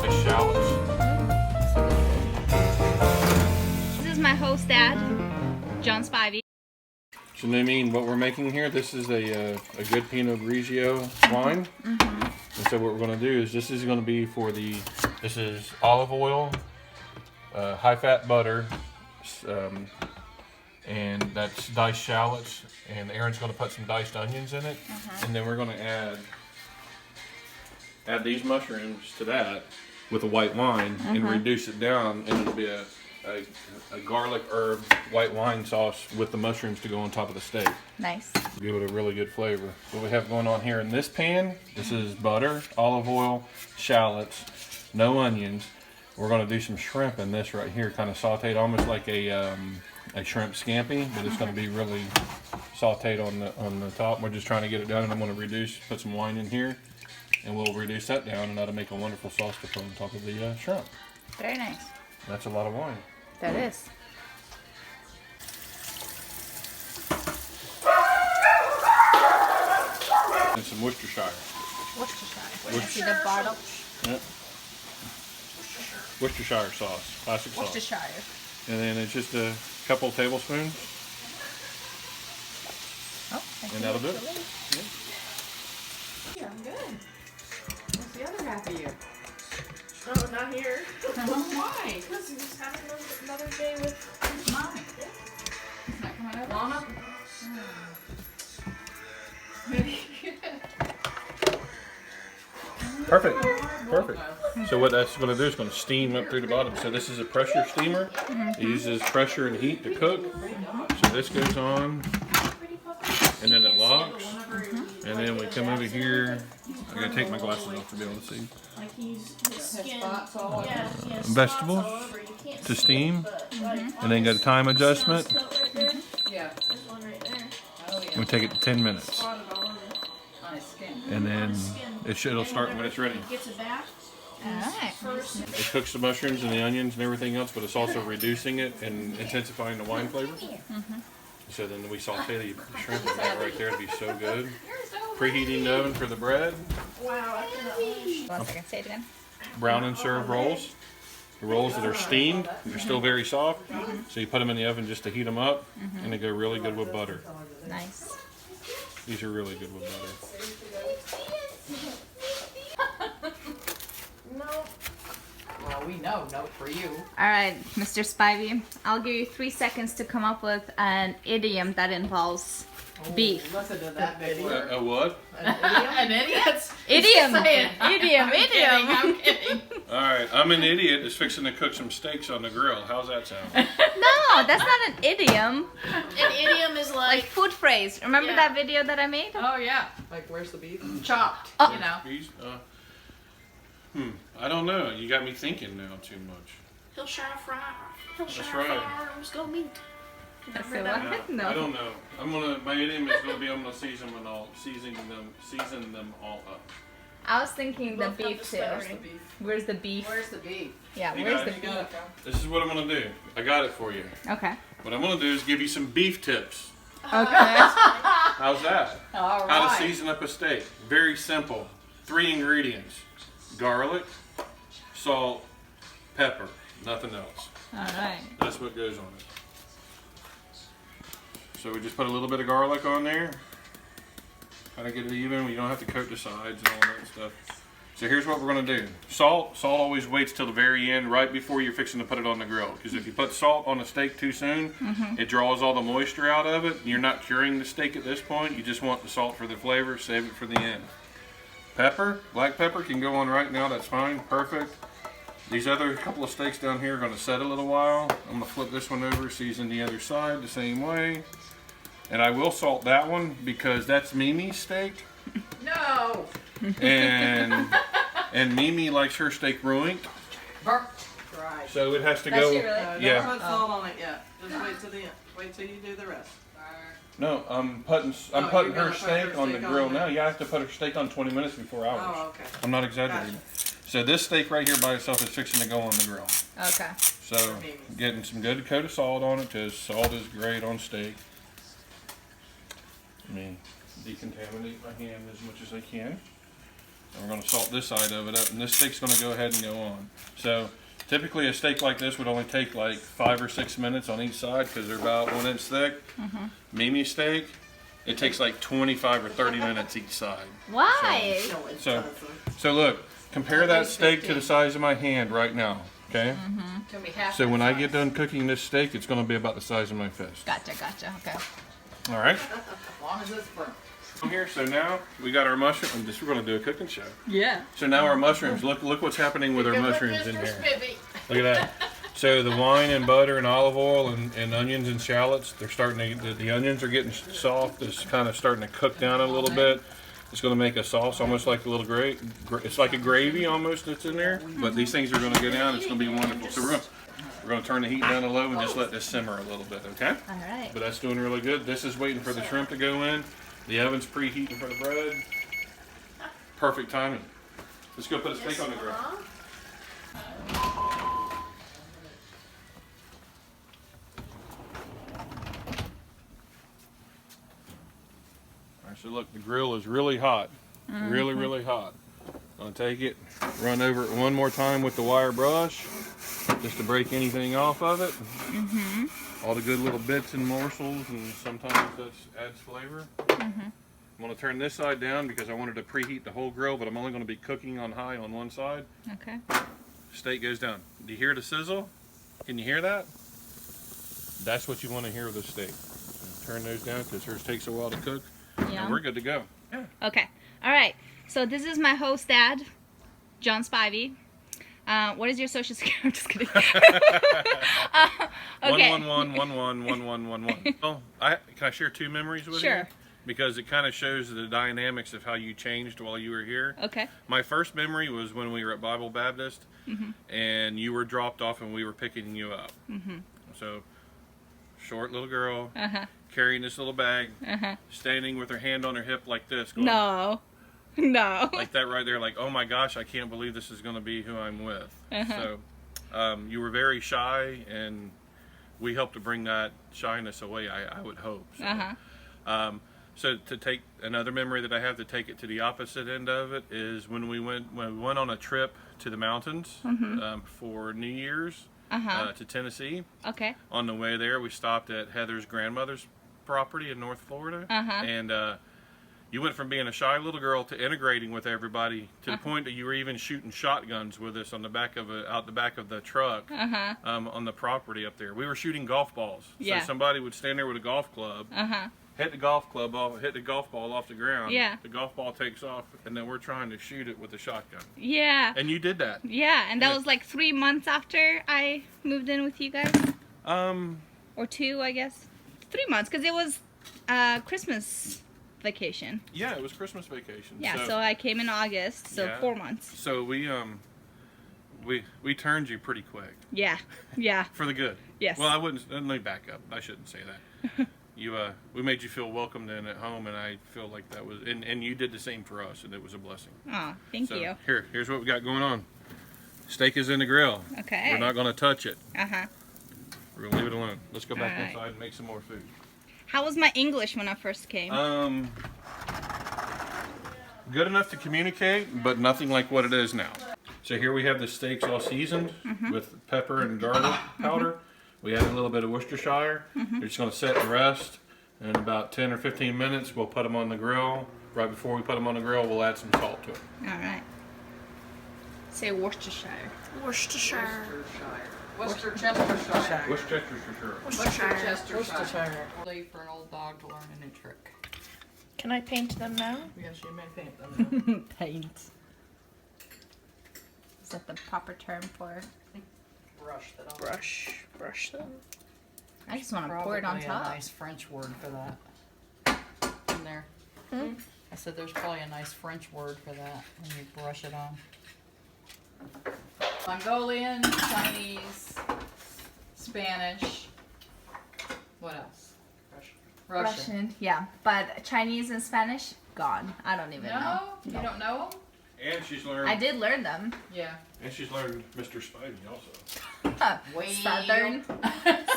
the shallots. This is my host dad, John Spivey. So Nameen, what we're making here, this is a good Pinot Grigio wine. And so what we're going to do is this is going to be for this is olive oil, high-fat butter, and that's diced shallots, and Aaron's going to put some diced onions in it, and then we're going to add these mushrooms to that with a white wine and reduce it down, and it'll be a garlic herb white wine sauce with the mushrooms to go on top of the steak. Nice. Give it a really good flavor. What we have going on here in this pan, this is butter, olive oil, shallots, no onions. We're going to do some shrimp in this right here, kind of sauteed almost like a shrimp scampi, but it's going to be really sauteed on the top. We're just trying to get it done, and I'm going to put some wine in here, and we'll reduce that down, and that'll make a wonderful sauce to put on top of the shrimp. Very nice. That's a lot of wine. That is. And some Worcestershire. Worcestershire. See the bottle? Yep. Worcestershire sauce, classic sauce. Worcestershire. And then it's just a couple tablespoons, and that'll do it. Yeah, I'm good. What's the other half of you? Oh, not here. Why? Because you just having another day with mine. It's not coming over. Mama? Perfect. Perfect. So what that's going to do is going to steam up through the bottom. So this is a pressure steamer. It uses pressure and heat to cook. So this goes on, and then it locks. And then we come over here. I got to take my glasses off to be able to see. Vegetables to steam, and then got a time adjustment. We take it to 10 minutes, and then it'll start when it's ready. Alright. It cooks the mushrooms and the onions and everything else, but it's also reducing it and intensifying the wine flavor. So then we saute the shrimp in that right there. It'd be so good. Preheating the oven for the bread. Wow, 1 second, say it again. Brown and serve rolls. The rolls that are steamed, they're still very soft. So you put them in the oven just to heat them up, and they go really good with butter. Nice. These are really good with butter. No. Well, we know, note for you. Alright, Mr. Spivey, I'll give you 3 seconds to come up with an idiom that involves beef. Listen to that video. A what? An idiot? Idiom! I'm Idiom! kidding, I'm kidding. Alright, I'm an idiot that's fixing to cook some steaks on the grill. How's that sound? No, that's not an idiom. An idiom is Like food phrase. Remember Yeah. that video that I made? Oh, yeah. Like, where's the beef? Chopped, Oh. you know. These, I don't know. You got me thinking now too much. he'll shine fry. He'll That's shine right. fry. Let's go meet. That's Remember that? what? Yeah, No. I don't know. My idiom is gonna be I'm gonna season them all up. I was thinking the Both have beef the too. stuttering. Where's the beef? Where's the beef? Yeah, You where's got the it, beef? You got it, bro. This is what I'm gonna do. I got it for you. Okay. What I'm gonna do is give you some beef tips. Okay. How's that? All How to right. season up a steak. Very simple. 3 ingredients: garlic, salt, pepper. Nothing else. Alright. That's what goes on it. So we just put a little bit of garlic on there. Kind of get it even. You don't have to coat the sides and all that stuff. So here's what we're going to do. Salt always waits till the very end, right before you're fixing to put it on the grill. Because if you put salt on a steak too soon, it draws all the moisture out of it. You're not curing the steak at this point. You just want the salt for the flavor. Save it for the end. Pepper, black pepper can go on right now. That's fine. Perfect. These other couple of steaks down here are going to set a little while. I'm going to flip this one over, season the other side the same way. And I will salt that one because that's Mimi's steak. No. And Mimi likes her steak ruined. Burnt. Right. So it has to Does go. she really? Never Yeah. put salt on it yet. Just wait till the end. Wait till you do the rest. No, I'm putting you're her gonna put steak her on the steak grill on now. there. You have to put her steak on 20 minutes before hours. Oh, okay. I'm not exaggerating. So this steak right here by itself is fixing to go on the grill. Okay. So getting some good coat of salt on it because salt is great on steak. I mean, decontaminate my hand as much as I can. And we're going to salt this side of it up, and this steak's going to go ahead and go on. So typically a steak like this would only take like 5 or 6 minutes on each side because they're about 1 inch thick. Mimi steak, it takes like 25 or 30 minutes each side. Why? So look, compare that steak to the size of my hand right now, okay? Gonna be half So that when I size. get done cooking this steak, it's going to be about the size of my fist. Gotcha, okay. All right? As long as it's burnt. Here, so now we got our mushroom. We're going to do a cooking show. Yeah. So now our mushrooms. Look what's happening with our Good mushrooms in Mr. here. Spiffy. Look at that. So the wine and butter and olive oil and onions and shallots, they're starting to, the onions are getting soft. It's kind of starting to cook down a little bit. It's going to make a sauce, almost like a little it's like a gravy almost that's in there. But these things are going to go down. It's going to be wonderful. So we're going to turn the heat down to low and just let this simmer a little bit, okay? All right. But that's doing really good. This is waiting for the shrimp to go in. The oven's preheating for the bread. Perfect timing. Let's go put a steak on the grill. So look, the grill is really hot, really hot. I'm gonna take it, run over it one more time with the wire brush, just to break anything off of it. All the good little bits and morsels, and sometimes that adds flavor. I'm gonna turn this side down because I wanted to preheat the whole grill, but I'm only gonna be cooking on high on one side. Okay. Steak goes down. Do you hear the sizzle? Can you hear that? That's what you want to hear with a steak. So turn those down because hers takes a while to cook. Yeah. And we're good to go. Yeah. Okay. All right. So this is my host dad, John Spivey. What is your social security? I'm just kidding. Okay. 111111111. Well, can I share 2 memories with you? Sure. Because it kind of shows the dynamics of how you changed while you were here. Okay. My first memory was when we were at Bible Baptist, and you were dropped off and we were picking you up. So, short little girl, carrying this little bag, standing with her hand on her hip like this. Going, No. like that right there, like, oh my gosh, I can't believe this is going to be who I'm with. So you were very shy, and we helped to bring that shyness away, I would hope. So, so to take another memory that I have, to take it to the opposite end of it, is when we went on a trip to the mountains for New Year's to Tennessee. Okay. On the way there, we stopped at Heather's grandmother's property in North Florida, and you went from being a shy little girl to integrating with everybody to the point that you were even shooting shotguns with us on the back of out the back of the truck on the property up there. We were shooting golf balls. Yeah. So somebody would stand there with a golf club, hit the golf ball off the ground. Yeah. The golf ball takes off, and then we're trying to shoot it with a shotgun. Yeah. And you did that. Yeah, and that Yeah. was like 3 months after I moved in with you guys, or 2, I guess. 3 months, because it was Christmas vacation. Yeah, it was Christmas vacation. Yeah, so I came in August, so Yeah. 4 months. So we turned you pretty quick. Yeah, yeah, For the good. yes. Well, let me back up. I shouldn't say that. We made you feel welcomed in at home, and I feel like that was, and you did the same for us, and it was a blessing. Oh, thank So you. here's what we got going on. Steak is in the grill. Okay. We're not going to touch it. Uh-huh. We're going to leave it alone. Let's go back All right. inside and make some more food. How was my English when I first came? Good enough to communicate, but nothing like what it is now. So here we have the steaks all seasoned with pepper and garlic powder. We add a little bit of Worcestershire. They're just going to sit and rest. And in about 10 or 15 minutes, we'll put them on the grill. Right before we put them on the grill, we'll add some salt to it. All right. Say Worcestershire. Worcestershire. Worcestershire. Worcestershire for sure. Worcestershire. Leave for an old dog to learn a new trick. Can I paint them now? Yes, you may paint them. Paint. Is that the proper term for it? Brush that on. Brush them. I just want to pour it on Probably top. a nice French word for that. In there. I said there's probably a nice French word for that when you brush it on. Mongolian, Chinese, Spanish. What else? Russian. Yeah, but Chinese and Spanish, gone. I don't even know. No? You don't know them? And she's learned. I did learn them. Yeah. And she's learned Mr. Spivey also.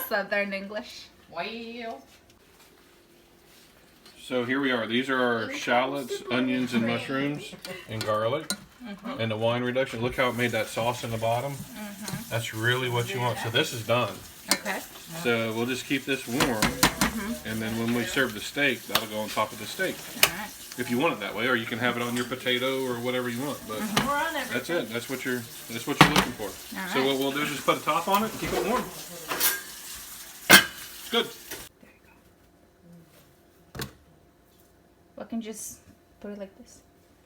Southern English. Well. So here we are. These are our shallots, onions, and mushrooms, and garlic, and the wine reduction. Look how it made that sauce in the bottom. That's really what you want. So this is done. Okay. So we'll just keep this warm, and then when we serve the steak, that'll go on top of the steak. All right. If you want it that way, or you can have it on your potato or whatever you want. But We're on everything. that's it. That's what you're looking for. All So right. what we'll do is just put a top on it and keep it warm. It's good. There you go. Well, I can just put it like this.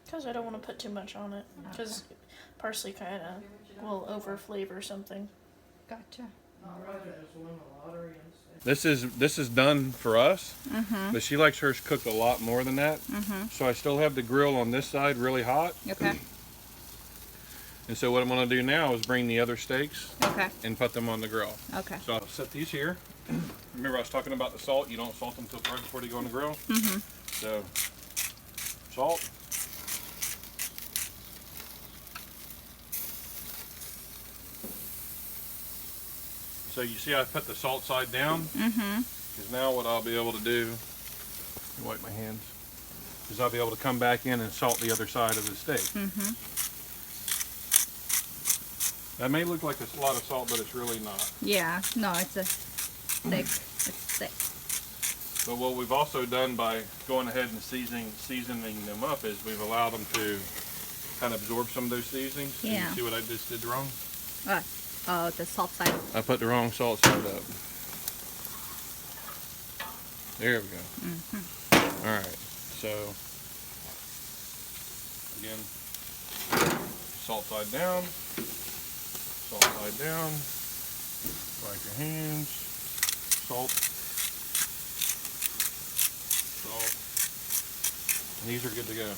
Because I don't want to put too much on it. Because parsley kind of will over flavor something. Gotcha. This is done for us, but she likes hers cooked a lot more than that. So I still have the grill on this side really hot. Okay. And so what I'm going to do now is bring the other steaks Okay. and put them on the grill. Okay. So I'll set these here. Remember I was talking about the salt. You don't salt them until right before they go on the grill. So salt. So you see I put the salt side down? Because now what I'll be able to do, let me wipe my hands, is I'll be able to come back in and salt the other side of the steak. That may look like a lot of salt, but it's really not. Yeah. No, it's a thick. It's thick. But what we've also done by going ahead and seasoning them up is we've allowed them to kind of absorb some of those seasonings. And Yeah. you see what I just did wrong? Oh, the salt side. I put the wrong salt side up. There we go. Alright, so again, salt side down, salt side down, wipe your hands, salt, salt, and these are good to go.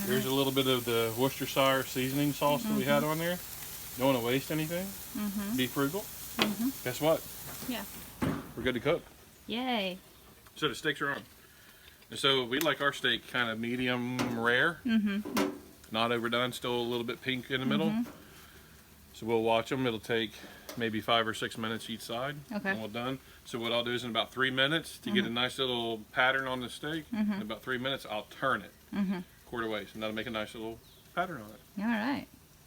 Here's a little bit of the Worcestershire seasoning sauce that we had on there. Don't want to waste anything. Be frugal. Guess what? Yeah. We're good to cook. Yay. So the steaks are on. And so we like our steak kind of medium rare. Not overdone, still a little bit pink in the middle. So we'll watch them. It'll take maybe 5 or 6 minutes each side. Okay. And we're done. So what I'll do is in about 3 minutes to get a nice little pattern on the steak, in about 3 minutes I'll turn it quarter ways, and that'll make a nice little pattern on it. All right.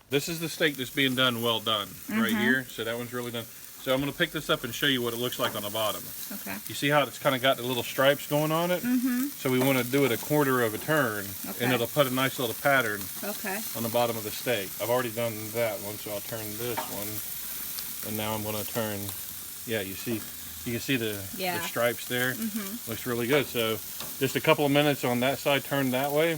This is the steak that's being done well done right here. So that one's really done. So I'm going to pick this up and show you what it looks like on the bottom. Okay. You see how it's kind of got the little stripes going on it? So we want to do it a quarter of a turn, Okay. and it'll put a nice little pattern Okay. on the bottom of the steak. I've already done that one, so I'll turn this one, and now I'm going to turn, yeah, you can see the stripes there. Looks really good. So just a couple of minutes on that side, turn that way.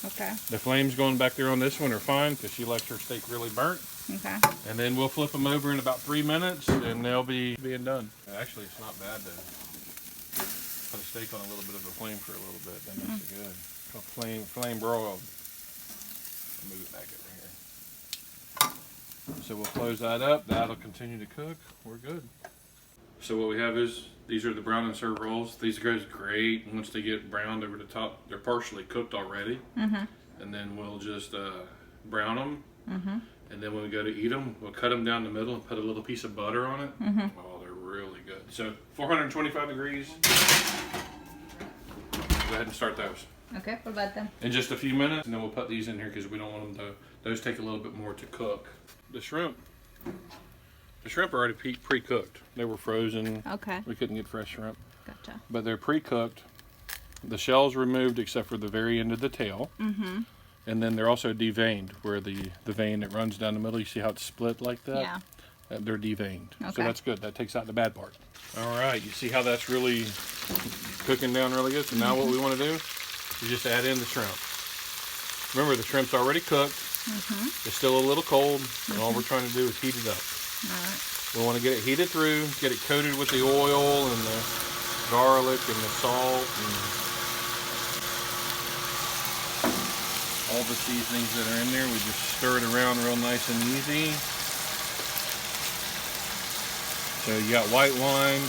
Okay. The flames going back there on this one are fine because she likes her steak really burnt. Okay. And then we'll flip them over in about 3 minutes, and they'll be being done. Actually, it's not bad to put a steak on a little bit of a flame for a little bit. That makes it good. Flame broiled. I'll move it back over here. So we'll close that up. That'll continue to cook. We're good. So what we have is, these are the brown and serve rolls. These goes great once they get browned over the top. They're partially cooked already. And then we'll just brown them. And then when we go to eat them, we'll cut them down the middle and put a little piece of butter on it. Oh, they're really good. So 425 degrees. Go ahead and start those. Okay, what about them? In just a few minutes, and then we'll put these in here because we don't want them to, those take a little bit more to cook. The shrimp are already pre-cooked. They were frozen. Okay. We couldn't get fresh shrimp. Gotcha. But they're pre-cooked. The shell's removed except for the very end of the tail. And then they're also deveined, where the vein that runs down the middle, you see how it's split like that? Yeah. They're deveined. So Okay. that's good. That takes out the bad part. All right, you see how that's really cooking down really good? So now what we want to do is just add in the shrimp. Remember, the shrimp's already cooked. It's still a little cold, and all we're trying to do is heat it up. All right. We want to get it heated through, get it coated with the oil and the garlic and the salt and all the seasonings that are in there. We just stir it around real nice and easy. So you got white wine,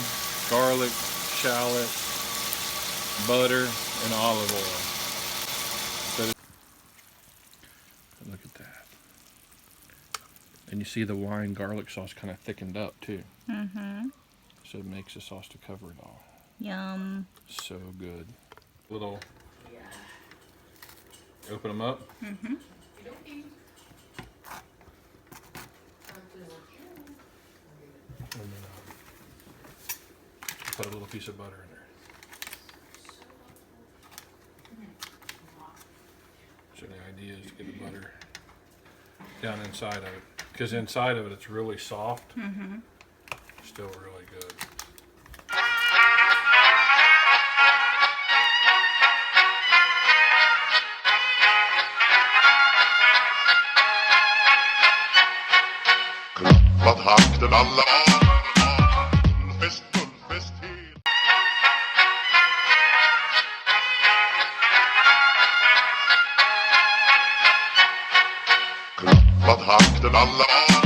garlic, shallot, butter, and olive oil. So look at that. And you see the wine garlic sauce kind of thickened up too. So it makes the sauce to cover it all. Yum. So good. little. Open them up. Mm-hmm. And then put a little piece of butter in there. So the idea is to get the butter down inside of it, because inside of it it's really soft. Mm-hmm. Still really good. Klappat hakten alla fest, fullfest hel. Klappat hakten alla